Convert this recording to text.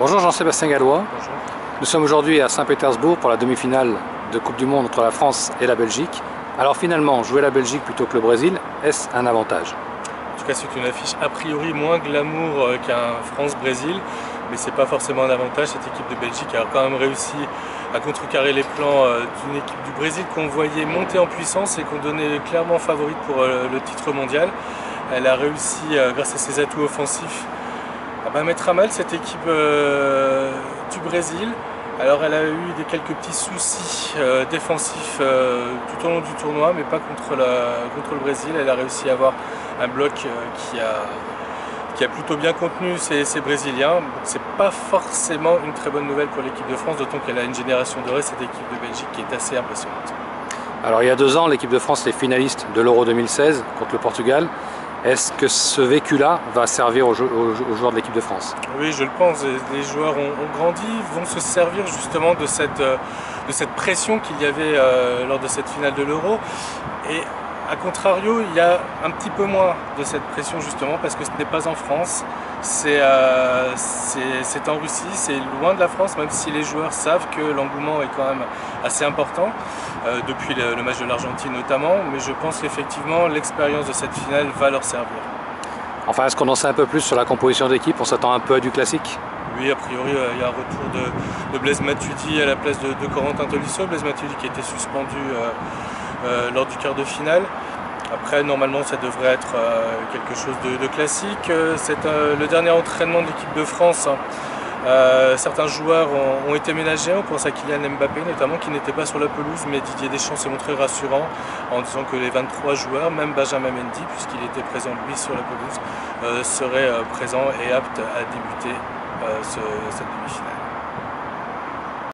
Bonjour Jean-Sébastien Gallois. Bonjour. Nous sommes aujourd'hui à Saint-Pétersbourg pour la demi-finale de Coupe du Monde entre la France et la Belgique. Alors finalement, jouer la Belgique plutôt que le Brésil, est-ce un avantage? En tout cas, c'est une affiche a priori moins glamour qu'un France-Brésil, mais c'est pas forcément un avantage. Cette équipe de Belgique a quand même réussi à contrecarrer les plans d'une équipe du Brésil qu'on voyait monter en puissance et qu'on donnait clairement favorite pour le titre mondial. Elle a réussi, grâce à ses atouts offensifs, à mettre à mal cette équipe du Brésil. Alors elle a eu quelques petits soucis défensifs tout au long du tournoi, mais pas contre le Brésil. Elle a réussi à avoir un bloc qui a plutôt bien contenu ces Brésiliens. C'est pas forcément une très bonne nouvelle pour l'équipe de France, d'autant qu'elle a une génération dorée, cette équipe de Belgique, qui est assez impressionnante. Alors il y a 2 ans, l'équipe de France est finaliste de l'Euro 2016 contre le Portugal. Est-ce que ce vécu-là va servir aux joueurs de l'équipe de France? Oui, je le pense. Les joueurs ont grandi, vont se servir justement de cette pression qu'il y avait lors de cette finale de l'Euro. Et a contrario, il y a un petit peu moins de cette pression justement parce que ce n'est pas en France, c'est en Russie, c'est loin de la France, même si les joueurs savent que l'engouement est quand même assez important, depuis le match de l'Argentine notamment, mais je pense qu'effectivement l'expérience de cette finale va leur servir. Enfin, est-ce qu'on en sait un peu plus sur la composition d'équipe? On s'attend un peu à du classique? Oui, a priori, il y a un retour de Blaise Matuidi à la place de Corentin Tolisso. Blaise Matuidi qui était suspendu lors du quart de finale. Après, normalement, ça devrait être quelque chose de classique. C'est le dernier entraînement de l'équipe de France. Certains joueurs ont été ménagés, on pense à Kylian Mbappé notamment, qui n'était pas sur la pelouse, mais Didier Deschamps s'est montré rassurant en disant que les 23 joueurs, même Benjamin Mendy, puisqu'il était présent lui sur la pelouse, seraient présents et aptes à débuter cette demi-finale.